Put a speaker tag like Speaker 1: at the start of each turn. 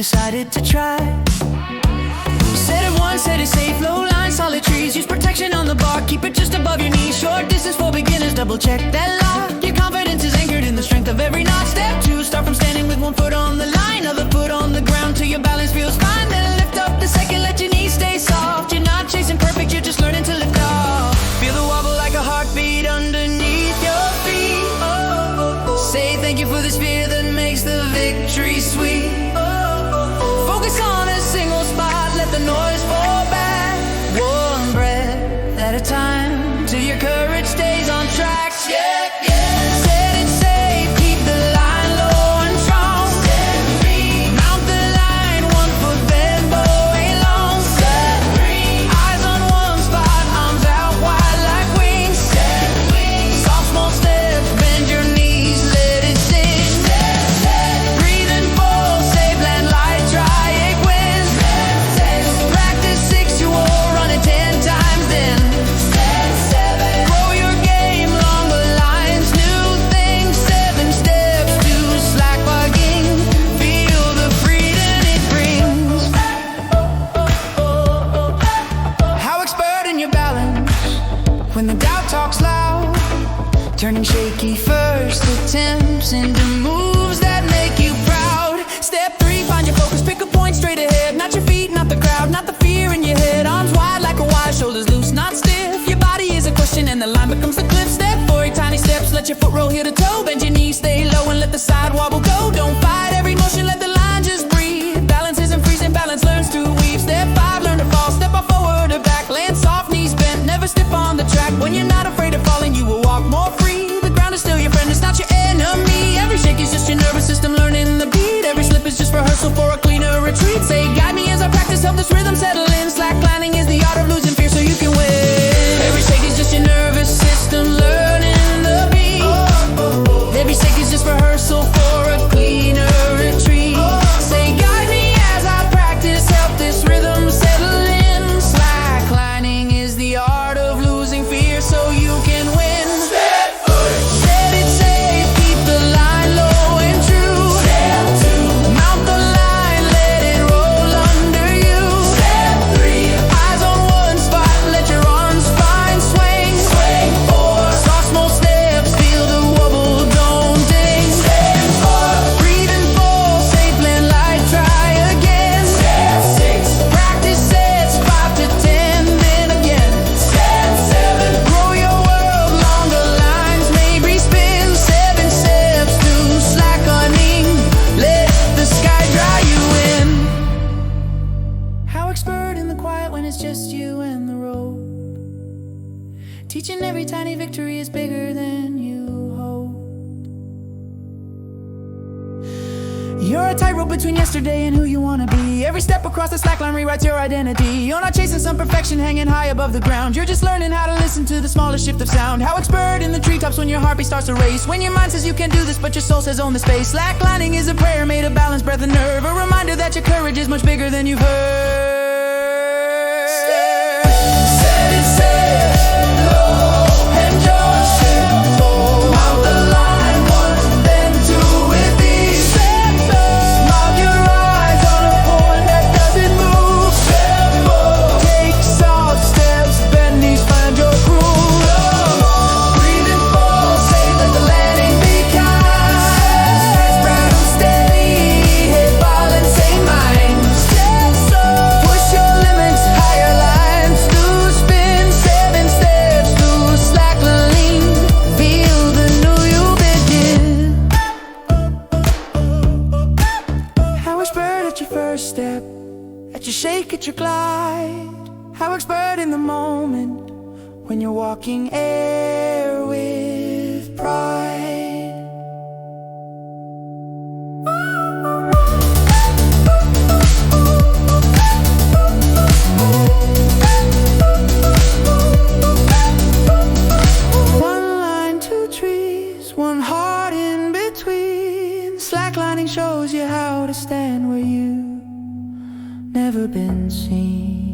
Speaker 1: decided to try. Set it once, set it safe, low line, solid trees. Use protection on the bar, keep it just above your knees. Short distance for beginners, double check that lock. Your confidence is anchored in the strength of every knot. Step 2, start from standing with one foot on the line, other foot on the ground till your balance feels fine. Then lift up the second, let your knees stay soft. You're not chasing perfect, you're just learning to lift off. Feel the wobble like a heartbeat underneath your feet. Say thank you for this fear that makes the victory sweet. Focus on a single spot, let the noise fall back. One breath at a time till your courage stays on track. Yeah, yeah. Set it safe, keep the line low and strong. Step 3, mount the line, 1 foot bend, bow long. Step 3, eyes on one spot, arms out wide like wings. Step wings, soft small steps, bend your knees, let it sink. Step breathe and full, safe land light, try it when. Step practice 6, you will run it 10 times then. Step 7, grow your game, longer lines, new things. 7 steps to slacklining, feel the freedom it brings. How expert in your balance when the doubt talks loud, turning shaky first attempts into moves that make you proud. Step 3, find your focus, pick a point straight ahead. Not your feet, not the crowd, not the fear in your head. Arms wide like a Y, shoulders loose, not stiff. Your body is a question and the line becomes the cliff. Step 4, tiny steps, let your foot roll heel to toe. Bend your knees, stay low and let the side wobble go. Don't fight every motion, let the line just breathe. Balance isn't freezing, balance learns to weave. Step 5, learn to fall, step off forward or back. Land soft, knees bent, never step on the track. When you're not afraid of falling, you will walk more free. The ground is still your friend, it's not your enemy. Every shake is just your nervous system learning the beat. Every slip is just rehearsal for a cleaner retreat. Say, guide me as I practice, help this rhythm settle in. Slacklining is the art of losing fear so you can win. Every shake is just your nervous system learning the beat. Every shake is just rehearsal for a cleaner retreat. Say, guide me as I practice, help this rhythm settle in. Slacklining is the art of losing fear so you can win. Set it safe, keep the line low and true. Step 2, mount the line, let it roll under you. Step 3, eyes on one spot, let your arms find swing. Swing 4, soft small steps, feel the wobble, don't ding. Step 4, breathe and full, safe land light, try again. Step 6, practice sets 5 to 10, then again. Step 7, grow your world, longer lines, maybe spin. 7 steps to slacklining, let the sky dry you in. How expert in the quiet when it's just you and the road. Teaching every tiny victory is bigger than you hope. You're a tightrope between yesterday and who you wanna be. Every step across the slackline rewrites your identity. You're not chasing some perfection hanging high above the ground. You're just learning how to listen to the smallest shift of sound. How expert in the treetops when your heartbeat starts to race. When your mind says you can't do this but your soul says own the space. Slacklining is a prayer made of balance, breath and nerve. A reminder that your courage is much bigger than you've heard. Set it safe, low and just simple. Mount the line, 1, then 2 with ease. Step 4, mark your eyes on a point that doesn't move. Step 4, take soft steps, bend knees, find your groove. Breathe and full, safe, let the landing be kind. Proud and steady, head balance, same mind. Step slow, push your limits, higher lines to spin. 7 steps to slacklining, feel the new you begin. How expert at your first step, at your shake, at your glide. How expert in the moment when you're walking air with pride. One line, 2 trees, one heart in between. Slacklining shows you how to stand where you've never been seen.